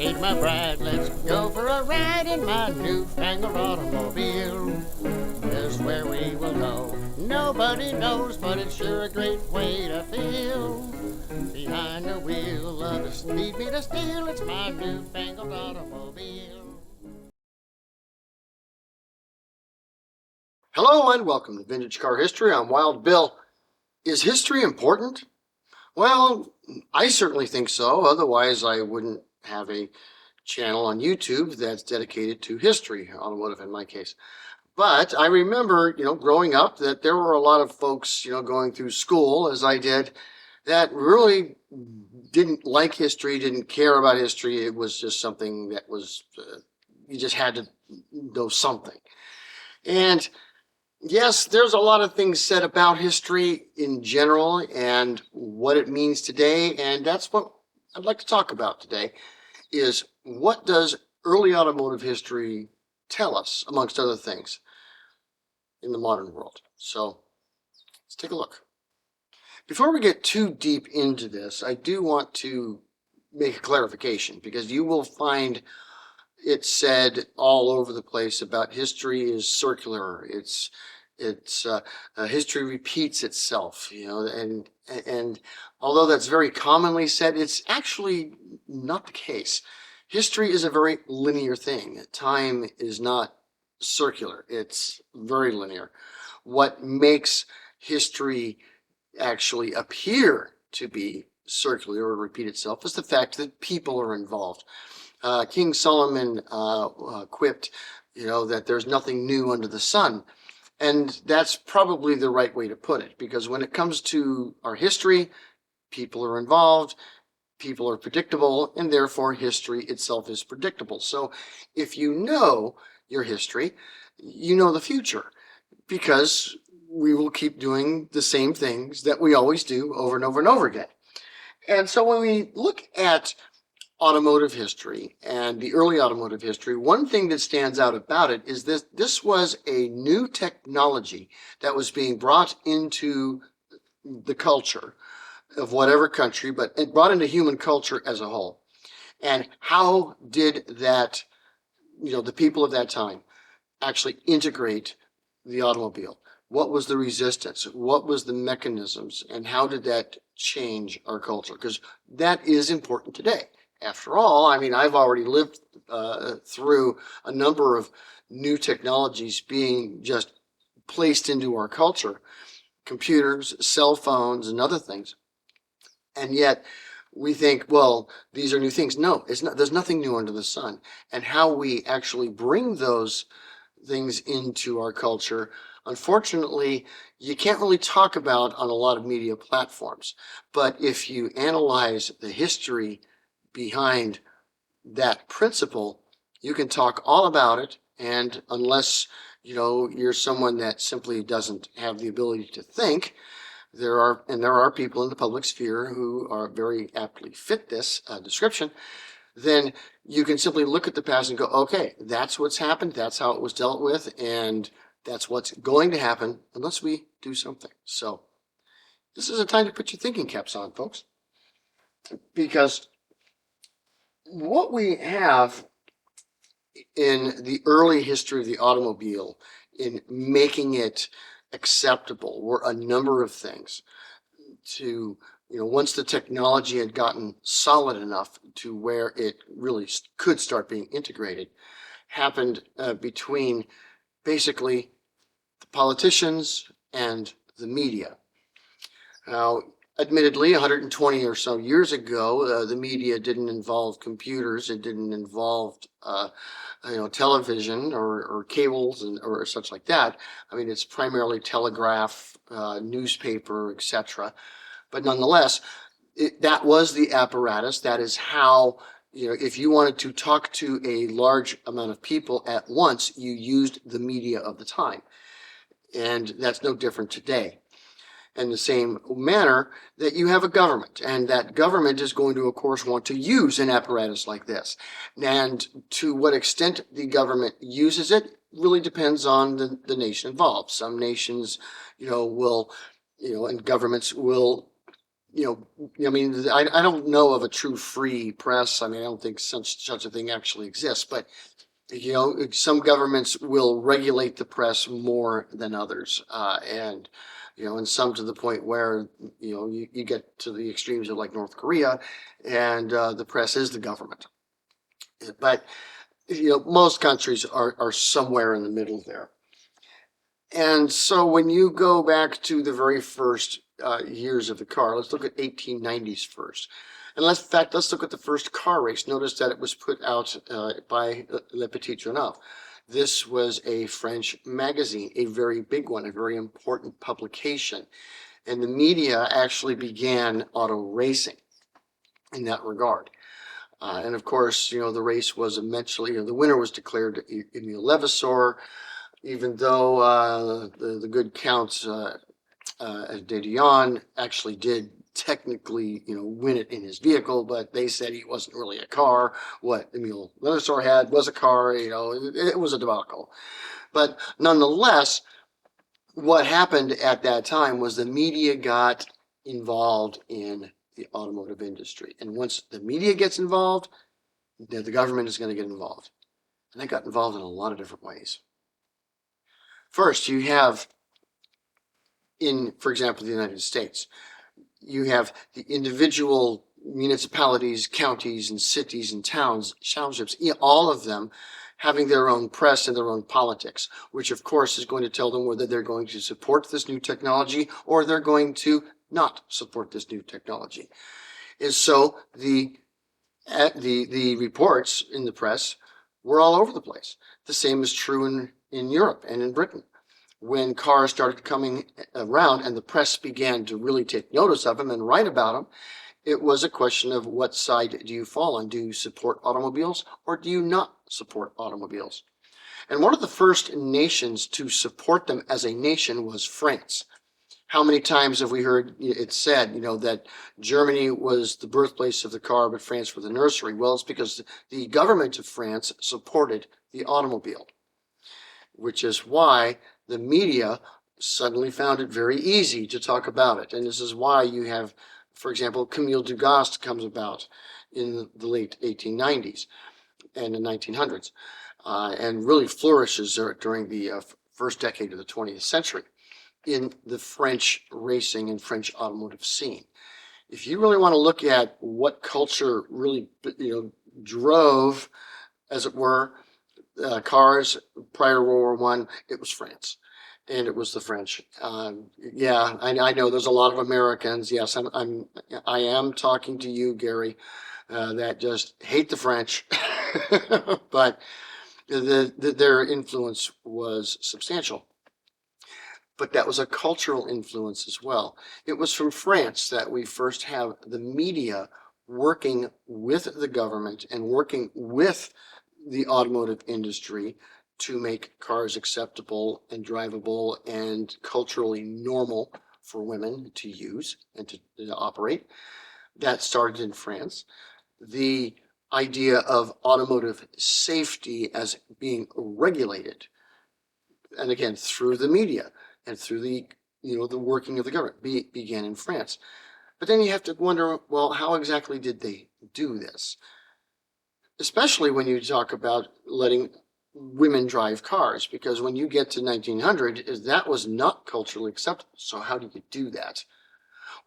meet my bride. Let's go for a ride in my newfangled automobile. Just where we will go, nobody knows, but it's sure a great way to feel. Behind the wheel of the speed meter steel, it's my newfangled automobile. Hello and welcome to Vintage Car History. I'm Wild Bill. Is history important? Well, I certainly think so. Otherwise, I wouldn't have a channel on YouTube that's dedicated to history, automotive in my case. But I remember, growing up that there were a lot of folks, going through school as I did, that really didn't like history, didn't care about history. It was just something that was, you just had to know something. And yes, there's a lot of things said about history in general and what it means today, and that's what I'd like to talk about today, is what does early automotive history tell us, amongst other things, in the modern world. So let's take a look. Before we get too deep into this, I do want to make a clarification, because you will find it said all over the place about history is circular. It's history repeats itself, and although that's very commonly said, it's actually not the case. History is a very linear thing. Time is not circular. It's very linear. What makes history actually appear to be circular or repeat itself is the fact that people are involved. King Solomon quipped, that there's nothing new under the sun. And that's probably the right way to put it, because when it comes to our history, people are involved, people are predictable, and therefore history itself is predictable. So if you know your history, you know the future, because we will keep doing the same things that we always do over and over and over again. And so when we look at automotive history and the early automotive history, one thing that stands out about it is this was a new technology that was being brought into the culture of whatever country, but it brought into human culture as a whole. And how did that, the people of that time actually integrate the automobile? What was the resistance? What was the mechanisms? And how did that change our culture? Because that is important today. After all, I've already lived through a number of new technologies being just placed into our culture, computers, cell phones, and other things. And yet we think, well, these are new things. No, it's not. There's nothing new under the sun. And how we actually bring those things into our culture, unfortunately, you can't really talk about on a lot of media platforms. But if you analyze the history behind that principle, you can talk all about it. And unless you're someone that simply doesn't have the ability to think, there are people in the public sphere who are very aptly fit this description, then you can simply look at the past and go, okay, that's what's happened, that's how it was dealt with, and that's what's going to happen unless we do something. So this is a time to put your thinking caps on, folks, because what we have in the early history of the automobile in making it acceptable were a number of things. To once the technology had gotten solid enough to where it really could start being integrated, happened between basically the politicians and the media. Now, admittedly, 120 or so years ago, the media didn't involve computers. It didn't involve, television or cables or such like that. It's primarily telegraph, newspaper, etc. But nonetheless, that was the apparatus. That is how, if you wanted to talk to a large amount of people at once, you used the media of the time. And that's no different today. In the same manner that you have a government, and that government is going to, of course, want to use an apparatus like this. And to what extent the government uses it really depends on the nation involved. Some nations, will, and governments will I mean, I don't know of a true free press. I mean, I don't think such a thing actually exists, but some governments will regulate the press more than others, and and some to the point where you get to the extremes of like North Korea, and the press is the government. But most countries are somewhere in the middle there. And so when you go back to the very first years of the car, let's look at 1890s first. And let's look at the first car race. Notice that it was put out by Le Petit Journal. This was a French magazine, a very big one, a very important publication. And the media actually began auto racing in that regard. And of course, the race was eventually, the winner was declared Emile Levasseur, even though the good Count de Dion actually did technically, win it in his vehicle, but they said he wasn't really a car. What Emile Levasseur had was a car, it was a debacle. But nonetheless, what happened at that time was the media got involved in the automotive industry. And once the media gets involved, the government is going to get involved. And they got involved in a lot of different ways. First, you have for example, the United States, you have the individual municipalities, counties, and cities and townships, all of them having their own press and their own politics, which of course is going to tell them whether they're going to support this new technology or they're going to not support this new technology. And so the reports in the press were all over the place. The same is true in Europe and in Britain. When cars started coming around and the press began to really take notice of them and write about them, it was a question of what side do you fall on? Do you support automobiles or do you not support automobiles? And one of the first nations to support them as a nation was France. How many times have we heard it said, that Germany was the birthplace of the car, but France was the nursery? Well, it's because the government of France supported the automobile, which is why the media suddenly found it very easy to talk about it. And this is why you have, for example, Camille Dugas comes about in the late 1890s and the 1900s, and really flourishes during the first decade of the 20th century in the French racing and French automotive scene. If you really want to look at what culture really, drove, as it were, cars prior to World War I, it was France. And it was the French. Yeah, I know there's a lot of Americans. Yes, I am talking to you, Gary, that just hate the French, but their influence was substantial. But that was a cultural influence as well. It was from France that we first have the media working with the government and working with the automotive industry to make cars acceptable and drivable and culturally normal for women to use and to operate. That started in France. The idea of automotive safety as being regulated, and again, through the media and through the working of the government, began in France. But then you have to wonder, well, how exactly did they do this? Especially when you talk about letting women drive cars, because when you get to 1900, that was not culturally acceptable. So how do you do that?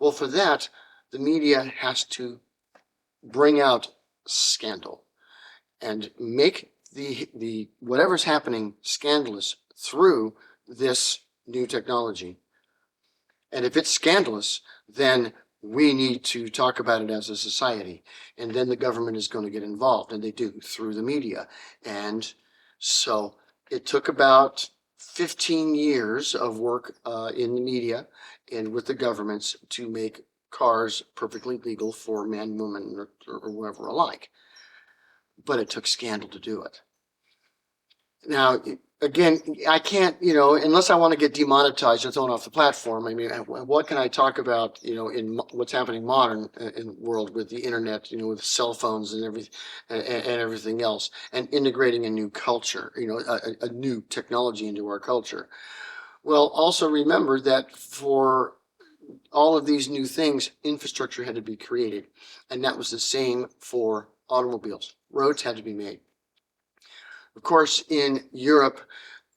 Well, for that, the media has to bring out scandal and make the whatever's happening scandalous through this new technology. And if it's scandalous, then we need to talk about it as a society. And then the government is going to get involved, and they do through the media. And so it took about 15 years of work in the media and with the governments to make cars perfectly legal for men, women, or whoever alike. But it took scandal to do it. Now, again, I can't, unless I want to get demonetized or thrown off the platform. I mean, what can I talk about, in what's happening modern in the world with the internet, with cell phones and everything else, and integrating a new culture, a new technology into our culture. Well, also remember that for all of these new things, infrastructure had to be created. And that was the same for automobiles. Roads had to be made. Of course, in Europe,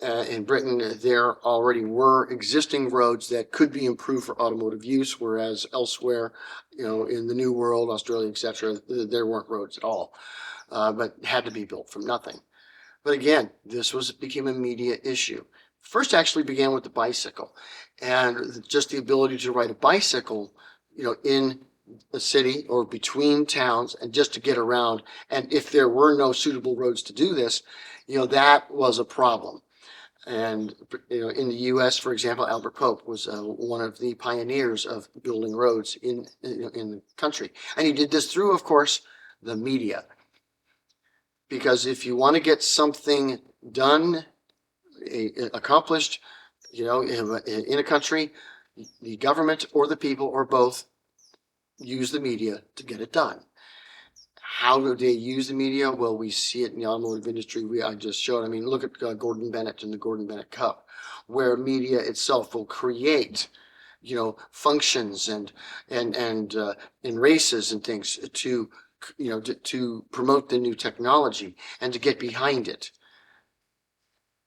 in Britain, there already were existing roads that could be improved for automotive use, whereas elsewhere, in the New World, Australia, etc., there weren't roads at all, but had to be built from nothing. But again, this became a media issue. First actually began with the bicycle, and just the ability to ride a bicycle, in a city or between towns and just to get around. And if there were no suitable roads to do this, that was a problem. And, in the U.S., for example, Albert Pope was one of the pioneers of building roads in the country. And he did this through, of course, the media. Because if you want to get something done, accomplished, in a country, the government or the people or both use the media to get it done. How do they use the media? Well, we see it in the automotive industry. I just showed. I mean, look at Gordon Bennett and the Gordon Bennett Cup, where media itself will create, functions and races and things to, to promote the new technology and to get behind it.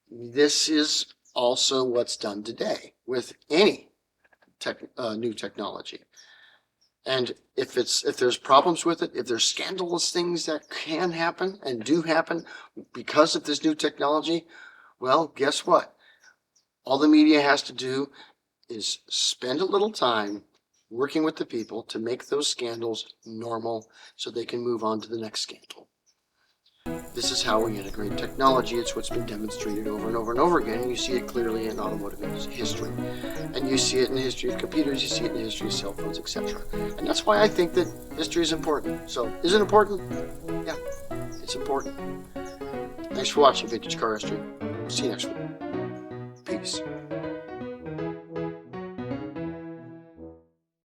This is also what's done today with any new technology. And if there's problems with it, if there's scandalous things that can happen and do happen because of this new technology, well, guess what? All the media has to do is spend a little time working with the people to make those scandals normal so they can move on to the next scandal. This is how we integrate technology. It's what's been demonstrated over and over and over again. You see it clearly in automotive history. And you see it in the history of computers, you see it in the history of cell phones, etc. And that's why I think that history is important. So, is it important? Yeah, it's important. Thanks for watching Vintage Car History. See you next week. Peace.